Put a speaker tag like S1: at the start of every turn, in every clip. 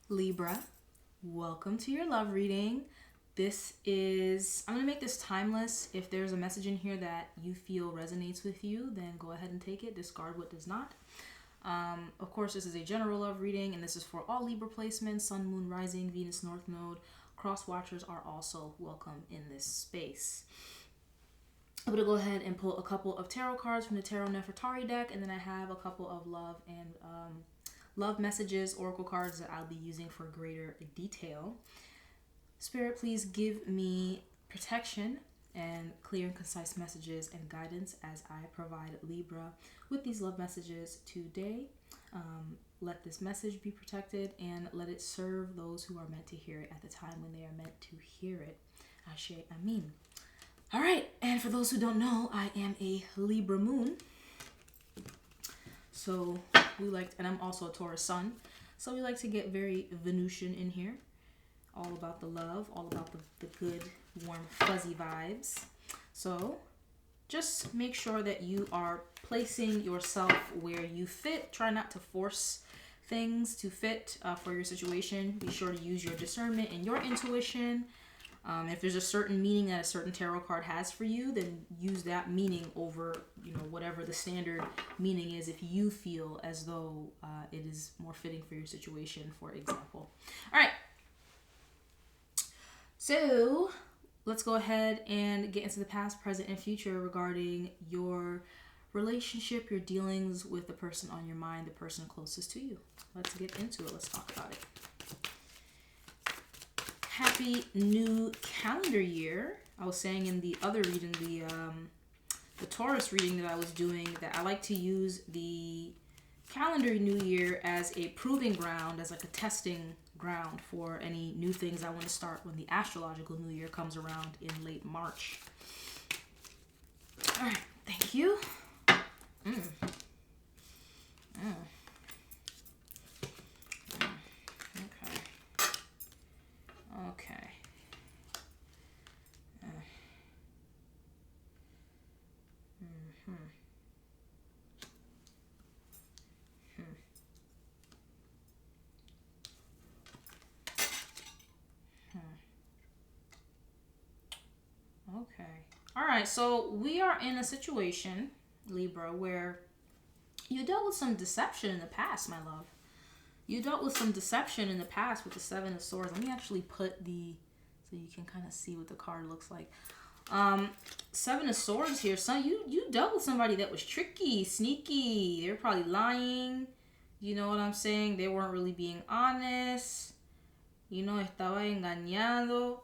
S1: Libra, welcome to your love reading. I'm going to make this timeless. If there's a message in here that you feel resonates with you, then go ahead and take it. Discard what does not. Of course, this is a general love reading, and this is for all Libra placements, Sun, Moon, Rising, Venus, North Node. Cross watchers are also welcome in this space. I'm going to go ahead and pull a couple of tarot cards from the Tarot Nefertari deck, and then I have a couple of love and love messages, oracle cards that I'll be using for greater detail. Spirit, please give me protection and clear and concise messages and guidance as I provide Libra with these love messages today. Let this message be protected and let it serve those who are meant to hear it at the time when they are meant to hear it. Ashe, Amin. All right, and for those who don't know, I am a Libra moon. So and I'm also a Taurus sun. So we like to get very Venusian in here. All about the love, all about the good, warm, fuzzy vibes. So just make sure that you are placing yourself where you fit. Try not to force things to fit for your situation. Be sure to use your discernment and your intuition. If there's a certain meaning that a certain tarot card has for you, then use that meaning over, whatever the standard meaning is if you feel as though it is more fitting for your situation, for example. All right. So let's go ahead and get into the past, present, and future regarding your relationship, your dealings with the person on your mind, the person closest to you. Let's get into it. Let's talk about it. Happy new calendar year. I was saying in the other reading, the Taurus reading that I was doing, that I like to use the calendar new year as a proving ground, as like a testing ground for any new things I want to start when the astrological new year comes around in late March. All right, thank you. Okay. Okay. All right. So we are in a situation, Libra, where you dealt with some deception in the past, my love. You dealt with some deception in the past with the Seven of Swords. Let me actually put so you can kind of see what the card looks like. Seven of Swords here. Son, you dealt with somebody that was tricky, sneaky. They were probably lying. You know what I'm saying? They weren't really being honest. Estaba engañado.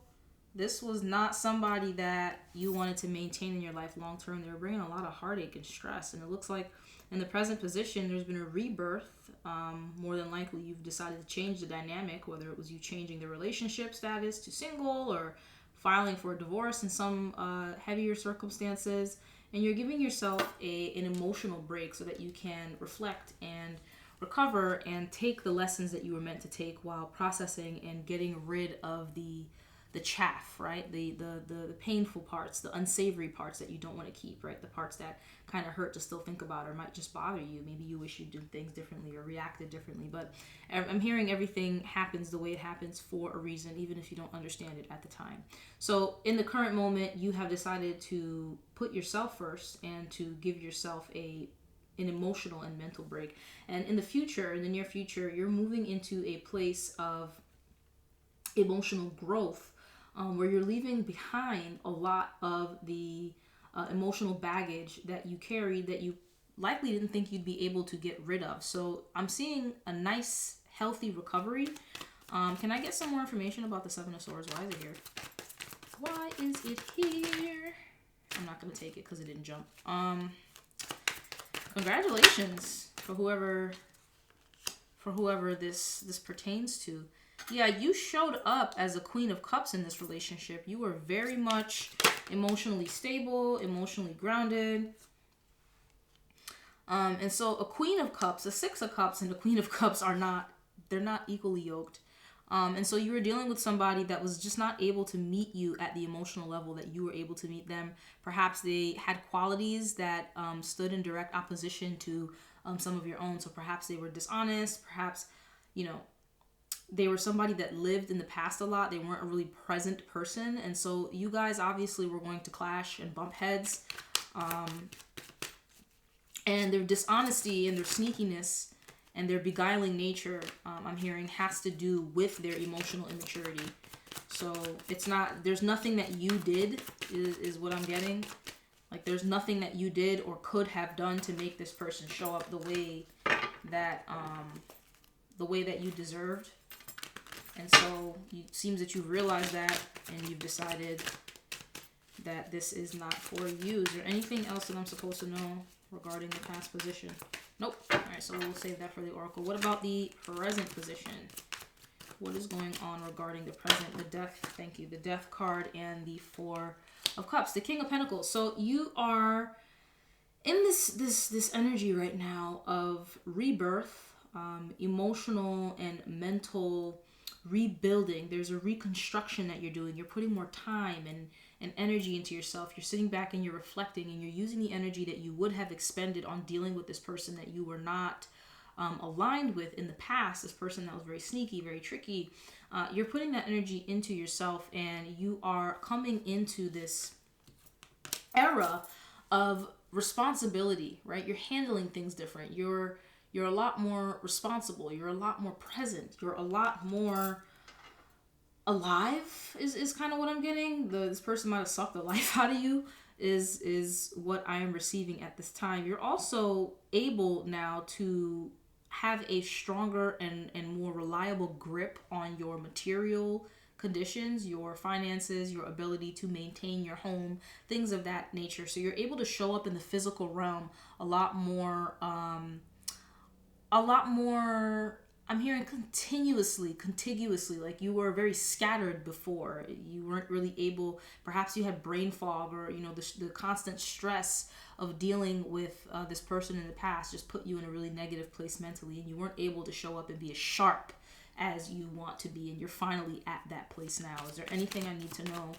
S1: This was not somebody that you wanted to maintain in your life long term. They were bringing a lot of heartache and stress. And it looks like in the present position, there's been a rebirth. More than likely, you've decided to change the dynamic, whether it was you changing the relationship status to single or filing for a divorce in some heavier circumstances. And you're giving yourself an emotional break so that you can reflect and recover and take the lessons that you were meant to take while processing and getting rid of the chaff, right? The painful parts, the unsavory parts that you don't want to keep, right? The parts that kind of hurt to still think about or might just bother you. Maybe you wish you did things differently or reacted differently. But I'm hearing everything happens the way it happens for a reason, even if you don't understand it at the time. So in the current moment, you have decided to put yourself first and to give yourself an emotional and mental break. And in the near future, you're moving into a place of emotional growth, where you're leaving behind a lot of the emotional baggage that you carried that you likely didn't think you'd be able to get rid of. So I'm seeing a nice, healthy recovery. Can I get some more information about the Seven of Swords? Why is it here? Why is it here? I'm not going to take it because it didn't jump. Congratulations for whoever this pertains to. Yeah, you showed up as a Queen of Cups in this relationship. You were very much emotionally stable, emotionally grounded. And so a Queen of Cups, a Six of Cups and a Queen of Cups they're not equally yoked. And so you were dealing with somebody that was just not able to meet you at the emotional level that you were able to meet them. Perhaps they had qualities that stood in direct opposition to some of your own. So perhaps they were dishonest. Perhaps, they were somebody that lived in the past a lot. They weren't a really present person. And so you guys obviously were going to clash and bump heads. And their dishonesty and their sneakiness and their beguiling nature, I'm hearing, has to do with their emotional immaturity. So it's not, there's nothing that you did is what I'm getting. Like there's nothing that you did or could have done to make this person show up the way that you deserved. And so it seems that you've realized that and you've decided that this is not for you. Is there anything else that I'm supposed to know regarding the past position? Nope. All right, so we'll save that for the oracle. What about the present position? What is going on regarding the present? The death, thank you. The death card and the Four of Cups. The King of Pentacles. So you are in this energy right now of rebirth, emotional and mental rebuilding. There's a reconstruction that you're doing. You're putting more time and energy into yourself. You're sitting back and you're reflecting and you're using the energy that you would have expended on dealing with this person that you were not aligned with in the past, this person that was very sneaky, very tricky. You're putting that energy into yourself and you are coming into this era of responsibility, right? You're handling things different. You're a lot more responsible. You're a lot more present. You're a lot more alive is kind of what I'm getting. This person might have sucked the life out of you is what I am receiving at this time. You're also able now to have a stronger and more reliable grip on your material conditions, your finances, your ability to maintain your home, things of that nature. So you're able to show up in the physical realm a lot more, I'm hearing contiguously, like you were very scattered before. You weren't really able, perhaps you had brain fog or, the constant stress of dealing with this person in the past just put you in a really negative place mentally and you weren't able to show up and be as sharp as you want to be. And you're finally at that place now. Is there anything I need to know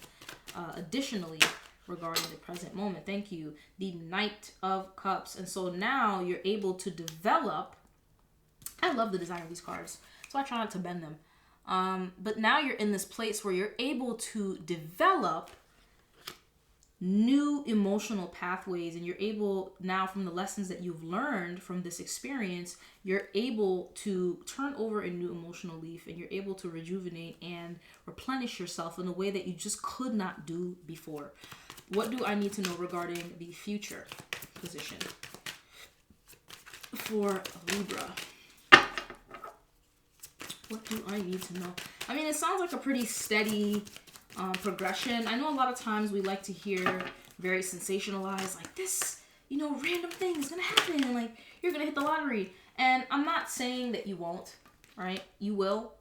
S1: additionally regarding the present moment? Thank you. The Knight of Cups. And so now you're able to develop. I love the design of these cards, so I try not to bend them. But now you're in this place where you're able to develop new emotional pathways, and you're able now, from the lessons that you've learned from this experience, you're able to turn over a new emotional leaf, and you're able to rejuvenate and replenish yourself in a way that you just could not do before. What do I need to know regarding the future position for Libra? What do I need to know? I mean, it sounds like a pretty steady progression. I know a lot of times we like to hear very sensationalized, like this, random thing is going to happen. Like, you're going to hit the lottery. And I'm not saying that you won't, right? You will.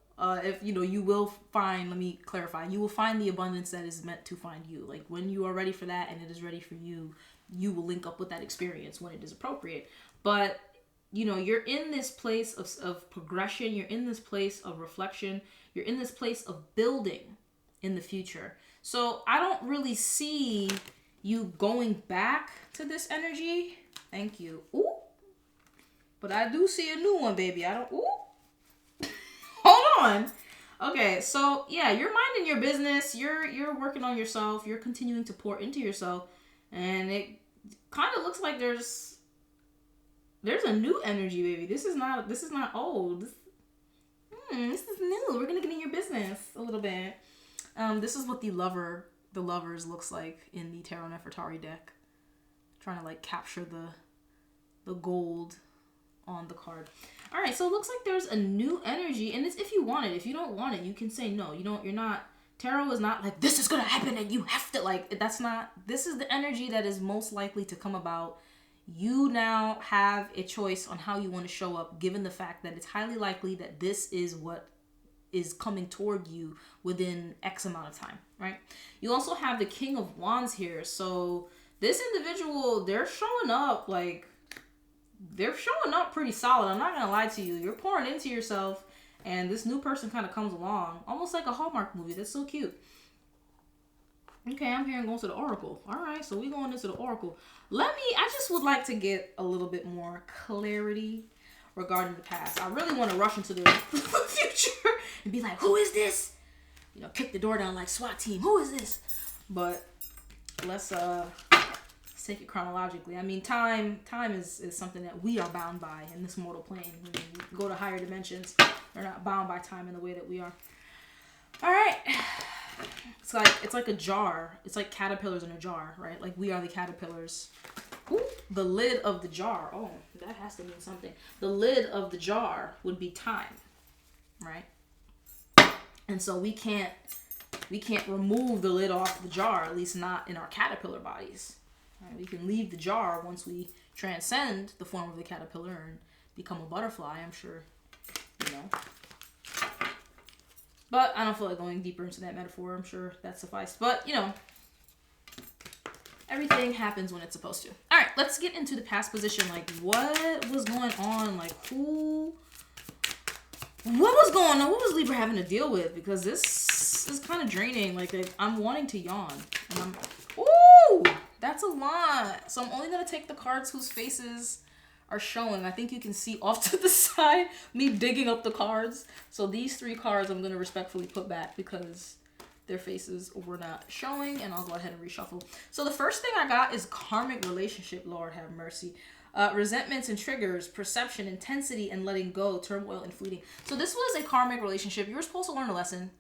S1: You will find, let me clarify, you will find the abundance that is meant to find you. Like, when you are ready for that and it is ready for you, you will link up with that experience when it is appropriate. But you're in this place of progression. You're in this place of reflection. You're in this place of building in the future. So I don't really see you going back to this energy. Thank you. Ooh. But I do see a new one, baby. Ooh. Hold on. Okay, so yeah, you're minding your business. You're working on yourself. You're continuing to pour into yourself. And it kind of looks like there's a new energy, baby. This is not old. This is new. We're gonna get in your business a little bit. This is what the lovers looks like in the Tarot Nefertari deck. Trying to capture the gold on the card. All right, so it looks like there's a new energy, and it's if you want it. If you don't want it, you can say no. You're not. Tarot is not like this is gonna happen and you have to that's not. This is the energy that is most likely to come about. You now have a choice on how you want to show up, given the fact that it's highly likely that this is what is coming toward you within X amount of time, right? You also have the King of Wands here. So this individual, they're showing up pretty solid. I'm not going to lie to you. You're pouring into yourself, and this new person kind of comes along, almost like a Hallmark movie. That's so cute. Okay, I'm hearing going to the Oracle. All right, so we're going into the Oracle. I just would like to get a little bit more clarity regarding the past. I really want to rush into the future and be like, who is this? You know, kick the door down like SWAT team. Who is this? But let's take it chronologically. I mean, time is something that we are bound by in this mortal plane. When we go to higher dimensions, they're not bound by time in the way that we are. All right. It's like a jar. It's like caterpillars in a jar, right? Like we are the caterpillars. Ooh, the lid of the jar. Oh, that has to mean something. The lid of the jar would be time, right? And so we can't remove the lid off the jar, at least not in our caterpillar bodies. Right? We can leave the jar once we transcend the form of the caterpillar and become a butterfly, I'm sure, you know. But I don't feel like going deeper into that metaphor. I'm sure that sufficed. But, you know, everything happens when it's supposed to. All right, let's get into the past position. Like, what was going on? Like, what was going on? What was Libra having to deal with? Because this is kind of draining. Like, I'm wanting to yawn. And ooh, that's a lot. So I'm only going to take the cards whose faces are showing. I think you can see off to the side me digging up the cards. So these 3 cards I'm going to respectfully put back because their faces were not showing, and I'll go ahead and reshuffle. So the first thing I got is karmic relationship. Lord have mercy. Resentments and triggers, perception, intensity, and letting go, turmoil, and fleeting. So this was a karmic relationship. You were supposed to learn a lesson.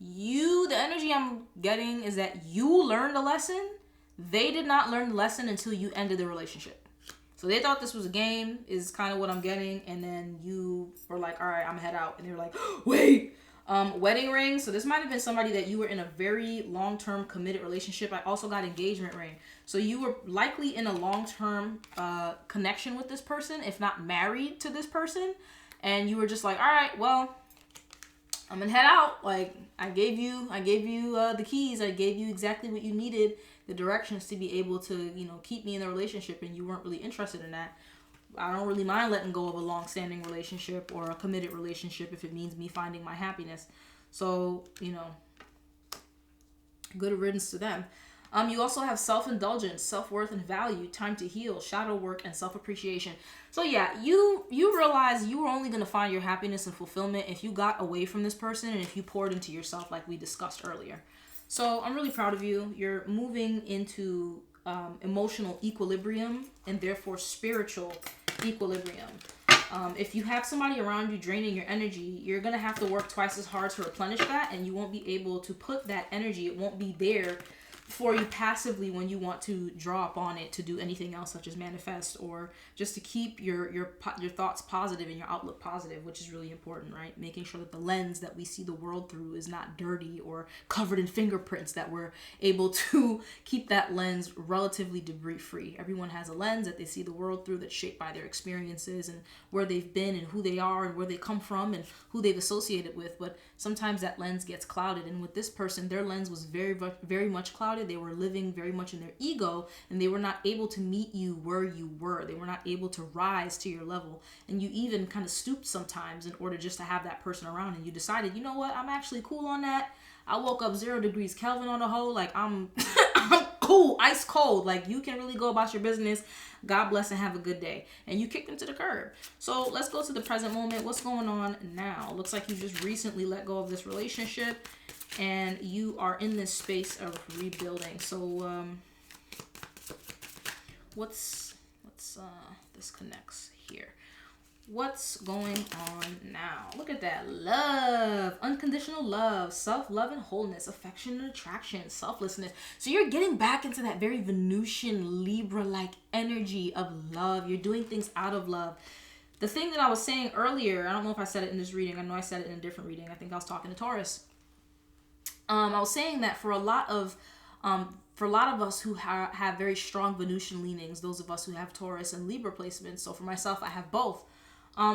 S1: The energy I'm getting is that you learned a lesson. They did not learn the lesson until you ended the relationship. So they thought this was a game, is kind of what I'm getting. And then you were like, all right, I'm gonna head out. And they're like, wait. Wedding ring. So this might have been somebody that you were in a very long-term committed relationship. I also got engagement ring. So you were likely in a long-term connection with this person, if not married to this person. And you were just like, all right, well, I'm gonna head out. Like, I gave you the keys. I gave you exactly what you needed, the directions to be able to, you know, keep me in the relationship, and you weren't really interested in that. I don't really mind letting go of a long-standing relationship or a committed relationship if it means me finding my happiness. So, you know, good riddance to them. You also have self-indulgence, self-worth and value, time to heal, shadow work, and self-appreciation. So yeah, you realize you were only going to find your happiness and fulfillment if you got away from this person and if you poured into yourself like we discussed earlier. So I'm really proud of you. You're moving into emotional equilibrium and therefore spiritual equilibrium. If you have somebody around you draining your energy, you're going to have to work twice as hard to replenish that, and you won't be able to put that energy, it won't be there for you passively when you want to draw upon it to do anything else, such as manifest or just to keep your thoughts positive and your outlook positive, which is really important, right? Making sure that the lens that we see the world through is not dirty or covered in fingerprints, that we're able to keep that lens relatively debris free. Everyone has a lens that they see the world through that's shaped by their experiences and where they've been and who they are and where they come from and who they've associated with. But sometimes that lens gets clouded, and with this person, their lens was very, very much clouded. They were living very much in their ego, and they were not able to meet you where you were. They were not able to rise to your level, and you even kind of stooped sometimes in order just to have that person around, and you decided, you know what, I'm actually cool on that. I woke up 0 degrees Kelvin on the whole, like I'm cool, ice cold, like you can really go about your business. God bless and have a good day. And you kicked them to the curb. So let's go to the present moment. What's going on now? Looks like you just recently let go of this relationship and you are in this space of rebuilding. So what's this connects here. What's going on now? Look at that. Love, unconditional love, self-love and wholeness, affection and attraction, selflessness. So you're getting back into that very Venusian Libra-like energy of love. You're doing things out of love. The thing that I was saying earlier, I don't know if I said it in this reading. I know I said it in a different reading. I think I was talking to Taurus. I was saying that for a lot of us who have very strong Venusian leanings, those of us who have Taurus and Libra placements, so for myself, I have both.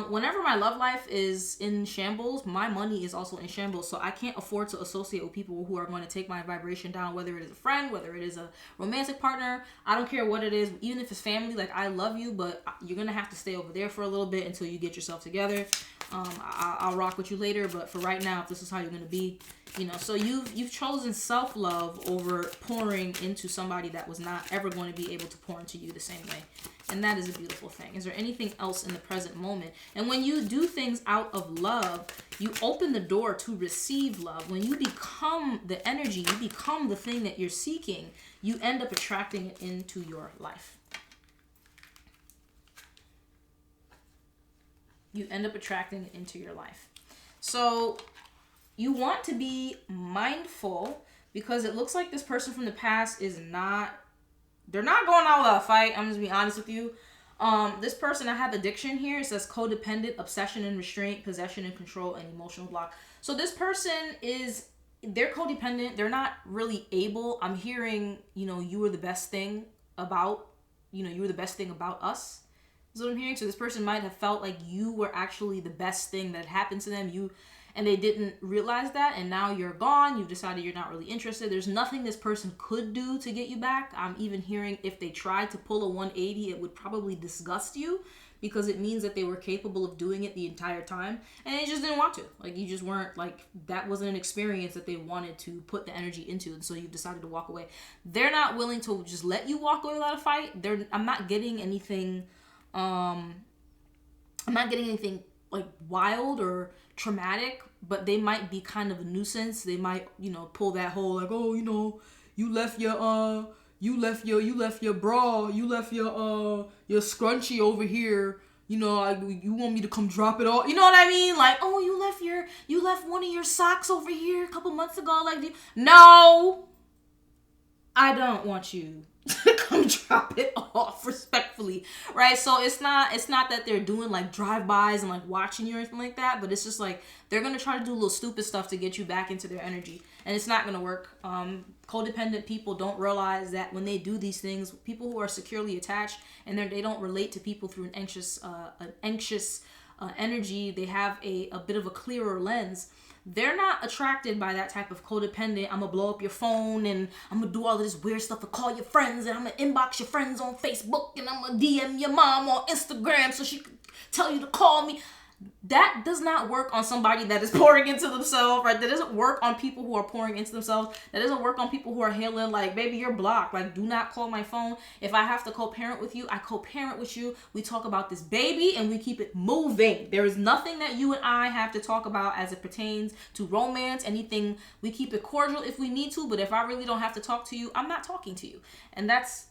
S1: Whenever my love life is in shambles, my money is also in shambles. So I can't afford to associate with people who are going to take my vibration down, whether it is a friend, whether it is a romantic partner. I don't care what it is, even if it's family. Like, I love you, but you're going to have to stay over there for a little bit until you get yourself together. I'll rock with you later, but for right now, if this is how you're going to be, you know, so you've chosen self-love over pouring into somebody that was not ever going to be able to pour into you the same way. And that is a beautiful thing. Is there anything else in the present moment? And when you do things out of love, You open the door to receive love. When you become the energy, you become the thing that you're seeking, you end up attracting it into your life. You end up attracting it into your life. So you want to be mindful, because it looks like this person from the past is not, they're not going out without a fight. I'm just being honest with you. This person, I have addiction here. It says codependent, obsession and restraint, possession and control, and emotional block. So this person they're codependent. They're not really able. I'm hearing, you were the best thing about, you were the best thing about us. Is what I'm hearing. So this person might have felt like you were actually the best thing that happened to them. And they didn't realize that, and now you're gone. You've decided you're not really interested. There's nothing this person could do to get you back. I'm even hearing if they tried to pull a 180, it would probably disgust you, because it means that they were capable of doing it the entire time, and they just didn't want to. Like, you just weren't, like, that wasn't an experience that they wanted to put the energy into, and so you decided to walk away. They're not willing to just let you walk away without a fight. I'm not getting anything, like wild or traumatic, but they might be kind of a nuisance. They might, pull that whole like, oh, you left your bra, you left your scrunchie over here. You want me to come drop it off? You know what I mean? Like, oh, you left one of your socks over here a couple months ago. Like, no, I don't want you to come drop it off respectfully, right? So it's not that they're doing like drive-bys and like watching you or anything like that, but it's just like they're gonna try to do a little stupid stuff to get you back into their energy, and it's not gonna work. Codependent people don't realize that when they do these things, people who are securely attached and they don't relate to people through an anxious energy, they have a bit of a clearer lens. They're not attracted by that type of codependent, I'm gonna blow up your phone and I'm gonna do all of this weird stuff to call your friends, and I'm gonna inbox your friends on Facebook, and I'm gonna DM your mom on Instagram so she can tell you to call me. That does not work on somebody that is pouring into themselves, right? That doesn't work on people who are pouring into themselves. That doesn't work on people who are healing. Like, baby, you're blocked. Like, do not call my phone. If I have to co-parent with you, I co-parent with you. We talk about this baby and we keep it moving. There is nothing that you and I have to talk about as it pertains to romance, anything. We keep it cordial if we need to, but if I really don't have to talk to you, I'm not talking to you. And that's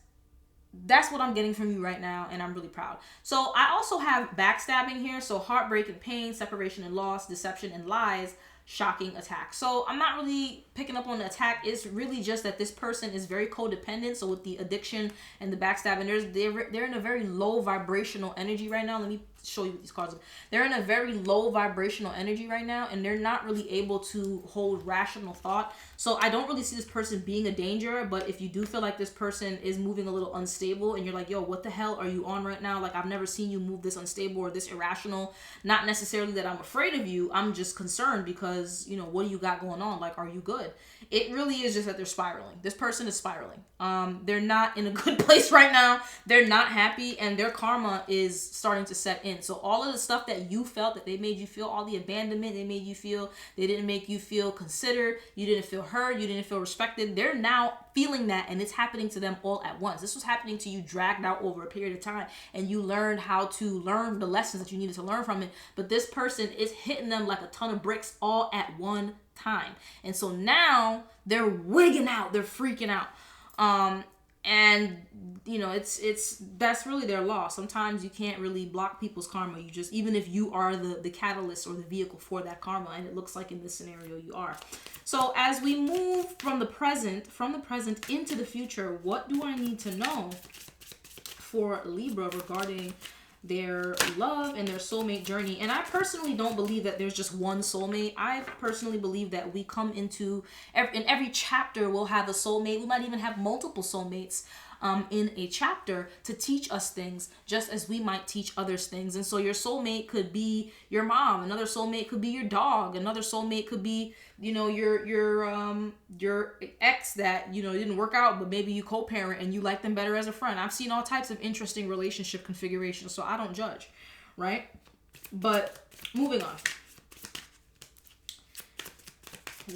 S1: what I'm getting from you right now, and I'm really proud. So I also have backstabbing here. So heartbreak and pain, separation and loss, deception and lies, shocking attack. So I'm not really picking up on the attack. It's really just that this person is very codependent. So with the addiction and the backstabbing, they're in a very low vibrational energy right now. Let me show you what these cards are. They're in a very low vibrational energy right now, and they're not really able to hold rational thought. So I don't really see this person being a danger, but if you do feel like this person is moving a little unstable and you're like, yo, what the hell are you on right now? Like, I've never seen you move this unstable or this irrational. Not necessarily that I'm afraid of you. I'm just concerned because, what do you got going on? Like, are you good? It really is just that they're spiraling. This person is spiraling. They're not in a good place right now. They're not happy, and their karma is starting to set in. So all of the stuff that you felt, that they made you feel, all the abandonment they made you feel, they didn't make you feel considered, you didn't feel heard, you didn't feel respected, they're now feeling that, and it's happening to them all at once. This was happening to you dragged out over a period of time, and you learned how to learn the lessons that you needed to learn from it. But this person is hitting them like a ton of bricks all at one time. And so now they're wigging out, they're freaking out. And that's really their loss. Sometimes you can't really block people's karma. You just, even if you are the catalyst or the vehicle for that karma, and it looks like in this scenario you are. So as we move from the present into the future, what do I need to know for Libra regarding their love and their soulmate journey? And I personally don't believe that there's just one soulmate. I personally believe that we come into, in every chapter we'll have a soulmate. We might even have multiple soulmates in a chapter to teach us things, just as we might teach others things. And so your soulmate could be your mom, another soulmate could be your dog, another soulmate could be, your ex that, didn't work out, but maybe you co-parent and you like them better as a friend. I've seen all types of interesting relationship configurations, so I don't judge, right? But moving on.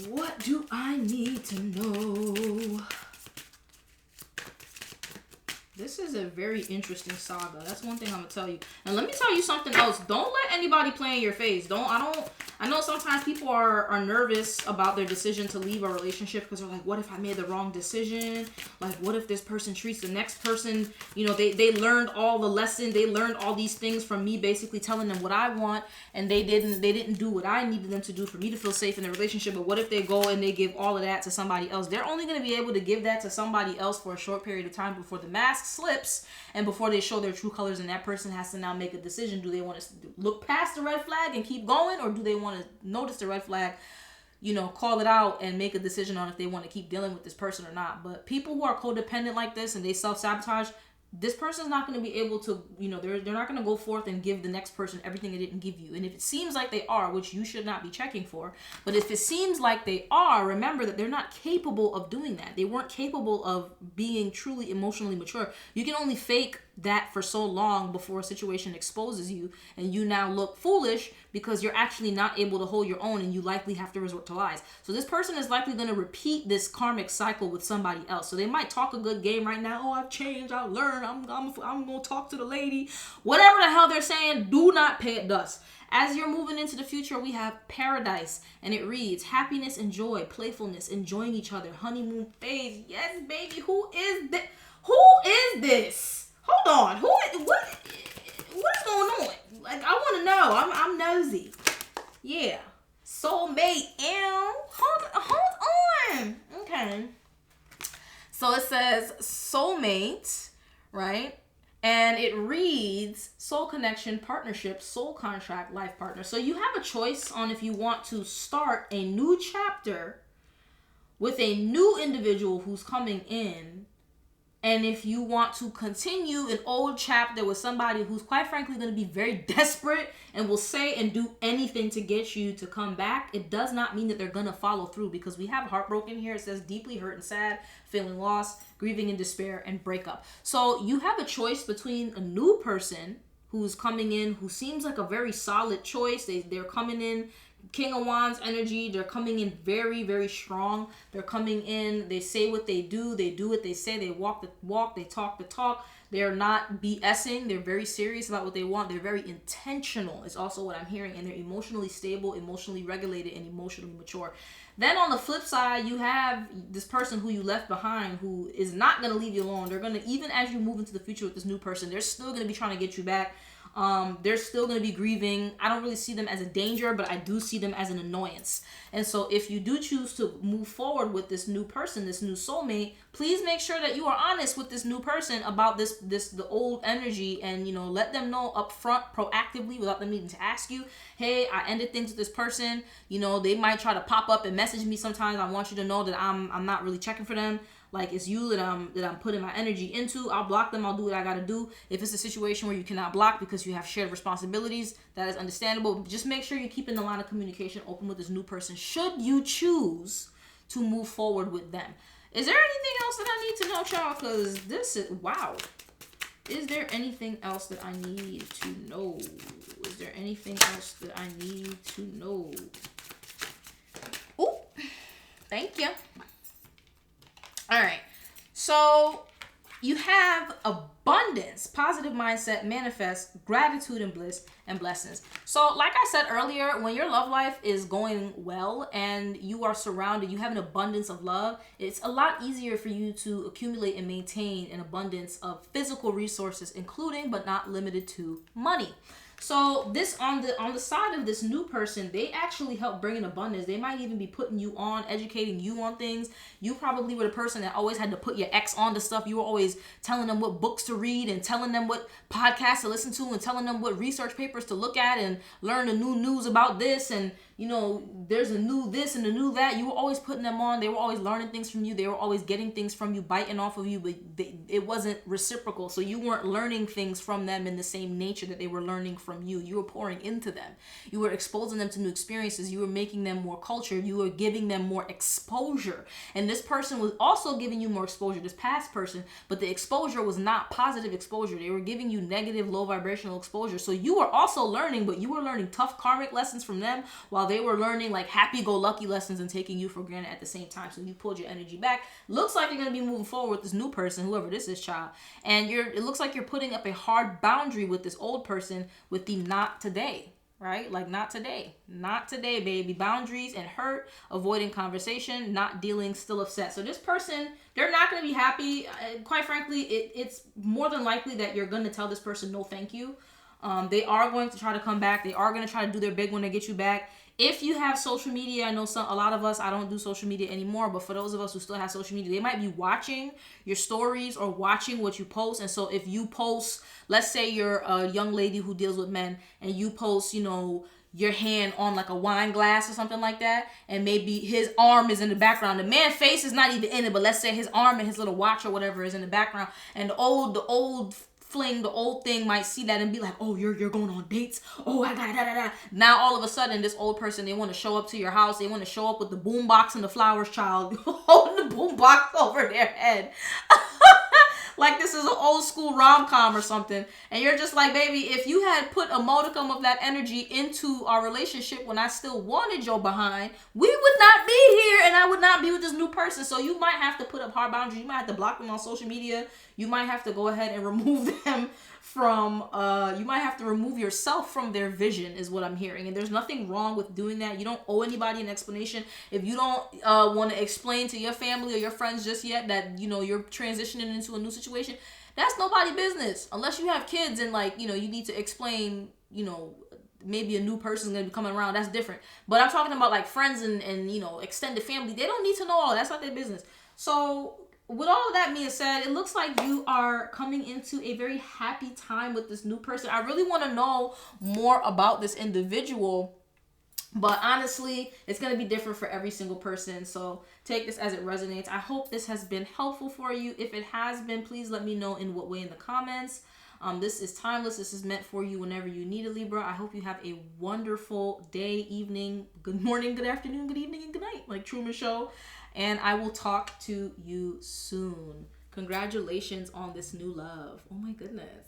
S1: What do I need to know? This is a very interesting saga. That's one thing I'm gonna tell you. And let me tell you something else. Don't let anybody play in your face. I I know sometimes people are nervous about their decision to leave a relationship because they're like, what if I made the wrong decision? Like, what if this person treats the next person, they learned all the lesson, they learned all these things from me basically telling them what I want, and they didn't do what I needed them to do for me to feel safe in the relationship. But what if they go and they give all of that to somebody else? They're only going to be able to give that to somebody else for a short period of time before the mask slips and before they show their true colors, and that person has to now make a decision. Do they want to look past the red flag and keep going, or do they want to notice the red flag, call it out and make a decision on if they want to keep dealing with this person or not? But people who are codependent like this and they self-sabotage, this person's not going to be able to, they're not going to go forth and give the next person everything they didn't give you. And if it seems like they are, which you should not be checking for, but if it seems like they are, remember that they're not capable of doing that. They weren't capable of being truly emotionally mature. You can only fake that for so long before a situation exposes you and you now look foolish because you're actually not able to hold your own, and you likely have to resort to lies. So this person is likely going to repeat this karmic cycle with somebody else. So they might talk a good game right now. Oh, I've changed, I've learned, I'm going to talk to the lady. Whatever the hell they're saying, do not pay it dust. As you're moving into the future, we have paradise, and it reads happiness and joy, playfulness, enjoying each other, honeymoon phase. Yes, baby. Who is this? Hold on. What is going on? Like, I want to know. I'm nosy. Yeah. Soulmate. Hold on. Okay. So it says soulmate, right? And it reads soul connection, partnership, soul contract, life partner. So you have a choice on if you want to start a new chapter with a new individual who's coming in, and if you want to continue an old chapter with somebody who's quite frankly going to be very desperate and will say and do anything to get you to come back. It does not mean that they're going to follow through, because we have heartbroken here. It says deeply hurt and sad, feeling lost, grieving in despair, and breakup. So you have a choice between a new person who's coming in, who seems like a very solid choice. They're coming in King of Wands energy. They're coming in very, very strong. They're coming in, they say what they do what they say, they walk the walk, they talk the talk. They're not BSing. They're very serious about what they want. They're very intentional is also what I'm hearing. And they're emotionally stable, emotionally regulated, and emotionally mature. Then on the flip side, you have this person who you left behind who is not going to leave you alone. They're going to, even as you move into the future with this new person, they're still going to be trying to get you back. They're still going to be grieving. I don't really see them as a danger, but I do see them as an annoyance. And so if you do choose to move forward with this new person, this new soulmate, please make sure that you are honest with this new person about the old energy, and, let them know up front proactively without them needing to ask you, hey, I ended things with this person. They might try to pop up and message me sometimes. I want you to know that I'm not really checking for them. Like, it's you that I'm putting my energy into. I'll block them. I'll do what I gotta do. If it's a situation where you cannot block because you have shared responsibilities, that is understandable. Just make sure you're keeping the line of communication open with this new person should you choose to move forward with them. Is there anything else that I need to know, y'all? Because this is, wow. Is there anything else that I need to know? Is there anything else that I need to know? Oh, thank you. All right, so you have abundance, positive mindset, manifest, gratitude and bliss and blessings. So like I said earlier, when your love life is going well and you are surrounded, you have an abundance of love, it's a lot easier for you to accumulate and maintain an abundance of physical resources, including but not limited to money. So this on the side of this new person, they actually help bring in abundance. They might even be putting you on, educating you on things. You probably were the person that always had to put your ex on to stuff. You were always telling them what books to read and telling them what podcasts to listen to and telling them what research papers to look at and learn the new news about this, and there's a new this and a new that. You were always putting them on. They were always learning things from you. They were always getting things from you, biting off of you, but it wasn't reciprocal. So you weren't learning things from them in the same nature that they were learning from you. You were pouring into them. You were exposing them to new experiences. You were making them more cultured. You were giving them more exposure. And this person was also giving you more exposure, this past person, but the exposure was not positive exposure. They were giving you negative, low vibrational exposure. So you were also learning, but you were learning tough karmic lessons from them while they were learning like happy-go-lucky lessons and taking you for granted at the same time. So you pulled your energy back. Looks like you're going to be moving forward with this new person, whoever this is, child. And it looks like you're putting up a hard boundary with this old person with the not today. right? Like, not today. Not today, baby. Boundaries and hurt, avoiding conversation, not dealing, still upset. So this person, they're not going to be happy. Quite frankly, it's more than likely that you're going to tell this person no thank you. They are going to try to come back. They are going to try to do their big one to get you back. If you have social media, I know a lot of us, I don't do social media anymore, but for those of us who still have social media, they might be watching your stories or watching what you post. And so if you post, let's say you're a young lady who deals with men and you post, your hand on like a wine glass or something like that, and maybe his arm is in the background. The man's face is not even in it, but let's say his arm and his little watch or whatever is in the background, and the old fling, the old thing might see that and be like, oh, you're going on dates. Oh, I got it. Now all of a sudden, this old person, they want to show up to your house. They want to show up with the boom box and the flowers, child, holding the boom box over their head. Like this is an old school rom-com or something. And you're just like, baby, if you had put a modicum of that energy into our relationship when I still wanted your behind, we would not be here and I would not be with this new person. So you might have to put up hard boundaries. You might have to block them on social media. You might have to go ahead and remove them from, you might have to remove yourself from their vision is what I'm hearing. And there's nothing wrong with doing that. You don't owe anybody an explanation. If you don't want to explain to your family or your friends just yet that, you're transitioning into a new situation, that's nobody's business. Unless you have kids and you need to explain, maybe a new person's going to be coming around. That's different. But I'm talking about like friends and extended family. They don't need to know all. That's not their business. So with all of that being said, it looks like you are coming into a very happy time with this new person. I really want to know more about this individual, but honestly, it's going to be different for every single person. So take this as it resonates. I hope this has been helpful for you. If it has been, please let me know in what way in the comments. This is timeless. This is meant for you whenever you need it, Libra. I hope you have a wonderful day, evening, good morning, good afternoon, good evening, and good night, like Truman Show. And I will talk to you soon. Congratulations on this new love. Oh my goodness.